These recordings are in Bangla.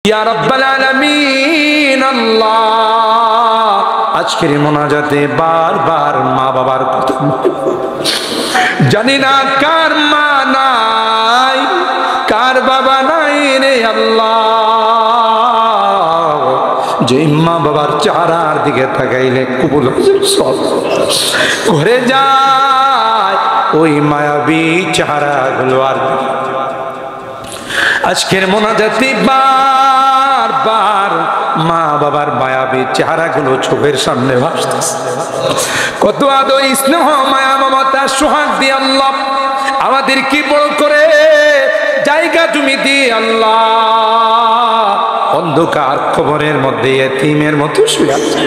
ইয়া রাব্বাল আলামিন আল্লাহ, আজকের মোনাজাতে বারবার মা বাবার কথা জানি না কার মা নাই কার বাবা নাই রে আল্লাহ। যে মা বাবার চেহারার দিকে তাকাইলে কবুল সব ঘরে যায়, ওই মায়াবী চেহারাগুলো আর আজকের মোনাজাতে বারবার মা বাবার মায়াবী চেহারাগুলো চোখের সামনে ভাসতেছে। কত আদর স্নেহ মায়া মমতা সোহাগ দিয়ে আল্লাহ আমাদের কি বড় করে জায়গা তুমি দিয়ে আল্লাহ অন্ধকার কবরের মধ্যে এতিমের মতো শুয়ে আছে।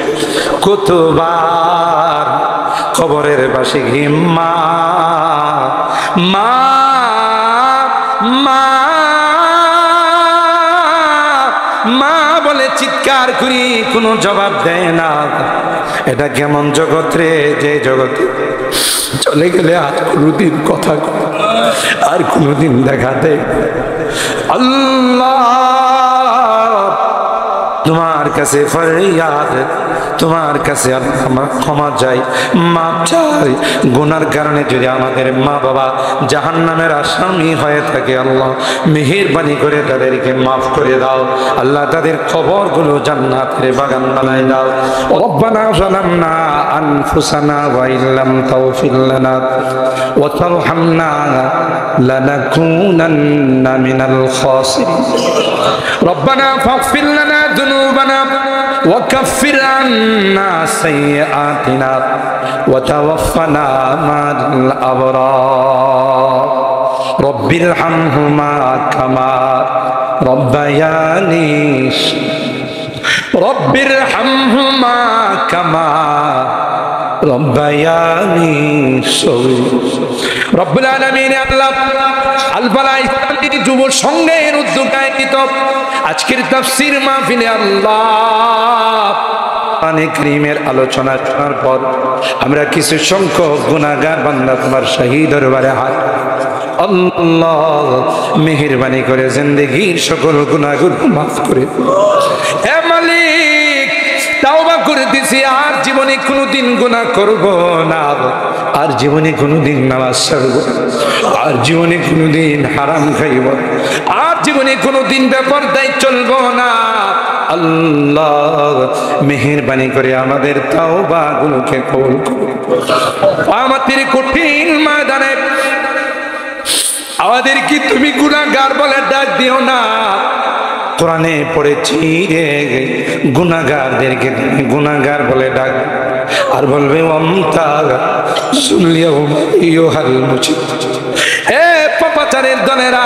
কতবার কবরের পাশে গিয়ে মা মা মা মা বলে চিৎকার করি, কোনো জবাব দেয় না। এটা কেমন জগৎ রে, যে জগতে চলে গেলে আর কোনোদিন কথা আর কোনোদিন দেখা দেয়। আল্লাহ তোমার কাছে ফরিয়াদ, তোমার কাছে আমার ক্ষমা চাই, মাপ চাই। গুনার কারণে যদি আমাদের মা বাবা জাহান্নামের আসামি হয়ে থাকে আল্লাহ মেহেরবানি করে তাদেরকে মাফ করে দাও আল্লাহ, তাদের কবরগুলো জান্নাতের বাগান বানায় দাও। রব্বানা যালামনা আনফুসানা ওয়া ইল্লাম তাগফির লানা ওয়া তারহামনা লানাকুনান্না মিনাল খাসিরিন। রব্বানা ফাগফির লানা যুনুবানা ওয়া কাফির আন্না সাইয়্যাতিনা ওয়া তাওয়াফানা মা'আল আবরার। রব্বিরহামহুমা কামা রব্বায়ানি রব্বিরহামহুমা কামা রব্বায়ানি সগীরা। রব্বুল আলামিন আল্লাহ আল বালা ইসলামী যুব সংঘের উদ্যোগে আজকের তাফসীর মাহফিলে আল্লাহ কোরআনে কারীমের আলোচনা শোনার পর আমরা কিছু সংখ্যক গুনাহগার বান্দা তোমার শাহী দরবারে হাত আল্লাহ মেহেরবানি করে জিন্দেগীর সকল গুনাহগুলো মাফ করে হে মালিক তাওবা করে দিছি, আর জীবনে কোনোদিন গুনাহ করব না, আর জীবনে কোনোদিন নামাজ ছাড়ব, আর জীবনে কোনোদিন হারাম খাইব, আর জীবনে কোনোদিন বেপরদায় চলব না। আল্লাহ মেহেরবানি করে আমাদের তাওবাগুলোকে কবুল করো। আমাদের কঠিন ময়দানে আমাদের কি তুমি গুনাহগার বলে ডাক দিও না। কোরআনে পড়েছি রে গুনাহগারদেরকে তুমি গুনাহগার বলে ডাক, আর বলবে ওয়ামতা সুলিয়াহুম ইয়ুহাল মুজিব। হে পাপাচারের দলেরা,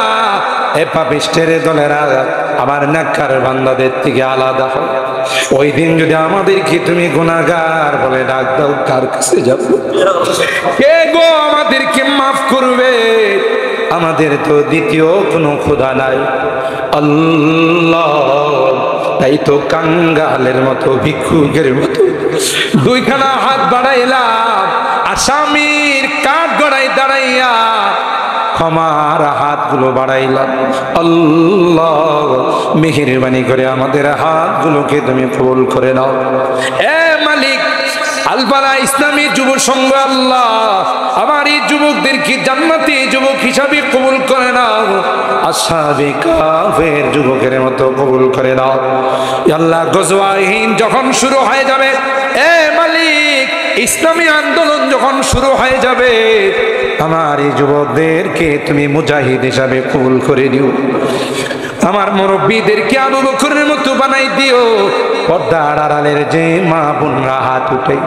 হে পাপিষ্টের দলেরা, আমার নেককার বান্দাদের থেকে আলাদা হও। ওই দিন যদি আমাদেরকে তুমি গুনাহগার বলে ডাক দাও, কার কাছে যাব? কে গো আমাদেরকে মাফ করবে? আমাদের তো দ্বিতীয় কোনো খোদা নাই আল্লাহ। তাই তো কাঙ্গালের মতো ভিক্ষুকের মতো দুইখানা হাত বাড়াইলাম, আসামির কাঠ গড়াই দাঁড়াইয়া ক্ষমার হাতগুলো বাড়াইলাম। আল্লাহ মেহেরবানি করে আমাদের হাতগুলোকে তুমি কবুল করে নাও। এ মালিক আল বালা ইসলামী যুব সংঘ আল্লাহ আমার এই যুবকদেরকে জান্নাতি যুবক হিসাবে কবুল করে নাও, আসহাবে কাফের যুবকের মতো কবুল করে নাও আল্লাহ। গজওয়াহিন যখন শুরু হয়ে যাবে, এ মালিক ইসলামী আন্দোলন যখন শুরু হয়ে যাবে, আমার এই যুবকদেরকে তুমি মুজাহিদ হিসাবে কবুল করে দিও। আমার মুরব্বীদেরকে আবু বকরের মতো বানাই দিও। পর্দার আড়ালের যে মা বোনরা হাত উঠে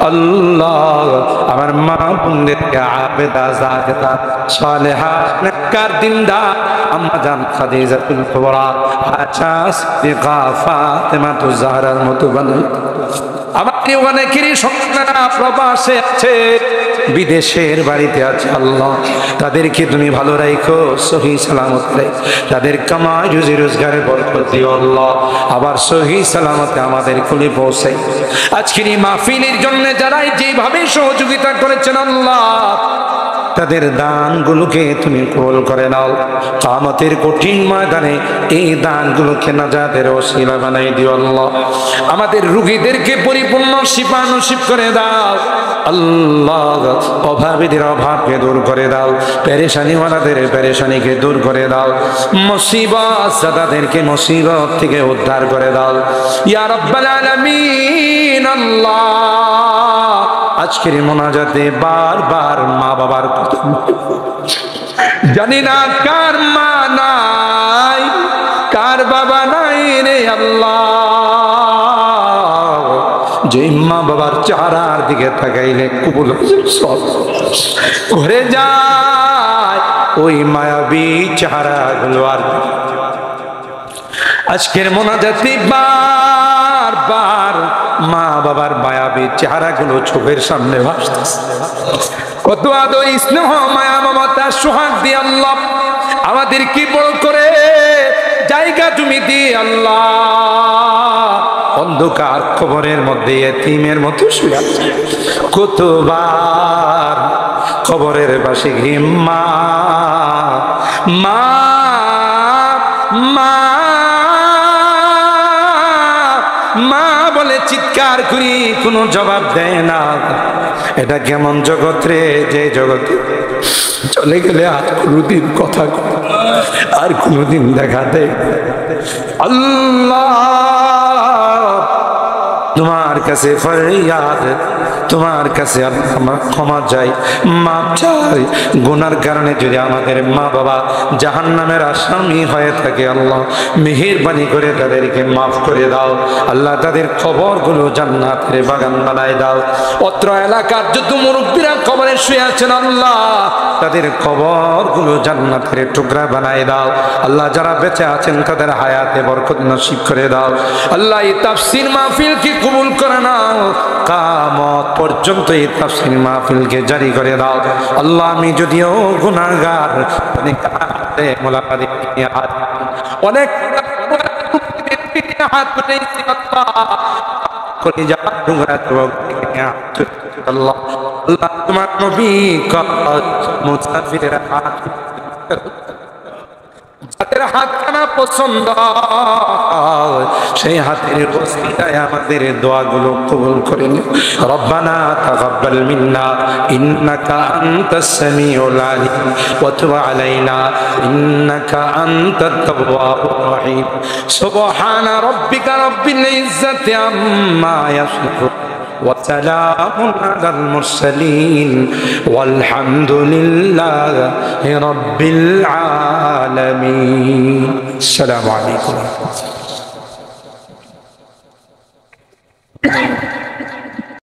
আল্লাহ আমার মা বোনদেরকে আবেদা জাহেদা সালেহা নেককার দিনদার আম্মা জান খাদিজাতুল কুবরা আয়েশা সিদ্দিকা ফাতেমাতুজ জাহরার মতো বানাই। আমার অনেকেরই সন্তানরা প্রবাসে আছে, বিদেশের বাড়িতে আছে আল্লাহ, তাদেরকে তুমি ভালো রাখো, সহি সালামত রাখো, তাদের কামাই রুজি রোজগারে বরকত দিও আল্লাহ, আবার সহি সালামতে আমাদের কুলে পৌঁছাই। আজকের এই মাহফিলের জন্য যারা যেভাবে সহযোগিতা করেছেন আল্লাহ তাদের দানগুলোকে তুমি কবুল করে নাও। কিয়ামতের কঠিন ময়দানে এই দানগুলোকে নাজাতের ওসিলা বানাই দিও আল্লাহ। আমাদের রোগীদেরকে পরিপূর্ণ শিফা নসিব করে দাও আল্লাহ। অভাবীদের অভাবকে দূর করে দাও, পেরেশানিওয়ালাদের পেরেশানিকে দূর করে দাও, মুসিবত জাদাদেরকে মুসিবত থেকে উদ্ধার করে দাও ইয়া রাব্বাল আলামিন। আল্লাহ আজকের মোনাজাতে বারবার মা বাবার কথা জানি না কার মা নাই কার বাবা নাই রে আল্লাহ। যে মা বাবার চেহারার দিকে তাকাইলে কবুল সব ঘুরে যায়, ওই মায়াবী চেহারা গুলো আর আজকের মোনাজাতে বারবার মা বাবার মায়াবী চেহারা গুলো চোখের সামনে ভাসতেছে। কত আদর স্নেহ মায়া মমতা সোহাগ দিয়ে আল্লাহ আমাদের কি বড় করে জায়গা তুমি দিয়ে আল্লাহ। অন্ধকার কবরের মধ্যে এতিমের মতো শুয়ে আছে, কতবার কবরের পাশে গিয়ে মা মা মা মা বলে চিৎকার করি, কোনো জবাব দেয় না। এটা কেমন জগৎ রে, যে জগতে চলে গেলে আর কোনোদিন কথা আর কোনোদিন দেখা দেয়। আল্লাহ তোমার কাছে ফরিয়াদ, তোমার কাছে আমার ক্ষমা চাই, মাপ চাই। গুনার কারণে যদি আমাদের মা বাবা জাহান্নামের আসামি হয়ে থাকে আল্লাহ মেহেরবানি করে তাদেরকে মাফ করে দাও আল্লাহ। তাদের কবরগুলো জান্নাতের বাগান বানায় দাও। অত্র এলাকার যত মুরব্বীরা কবরে শুয়ে আছেন আল্লাহ তাদের কবরগুলো জান্নাতের টুকরা বানায় দাও আল্লাহ। যারা বেঁচে আছেন তাদের হায়াতে বরকত নসিব করে দাও আল্লাহ। এই তাফসীর মাহফিলকে কবুল করে নাও, কিয়ামত পর্যন্ত এই তাফসীর মাহফিলকে জারি করে দাও আল্লাহ। আমি যদিও গুনাহগার, অনেক মোলাকাত অনেক হাত উঠেছি আল্লাহ। আল্লাহ তোমার নবী মুসাফিরের হাত, যাদের হাতখানা পছন্দ সেই হাতের ওসিলায় আমাদের দোয়াগুলো কবুল করে নিও। রব্বানা তাকাব্বাল মিন্না ইন্নাকা আনতাস সামিউল আলিম ওয়া তুব আলাইনা ইন্নাকা আনতাত তাওয়াবুর রহিম। সুবহানা রাব্বিকা রাব্বিল ইজ্জাতি আম্মা ইয়াসিফুন وسلام على المرسلين والحمد لله رب العالمين. السلام عليكم.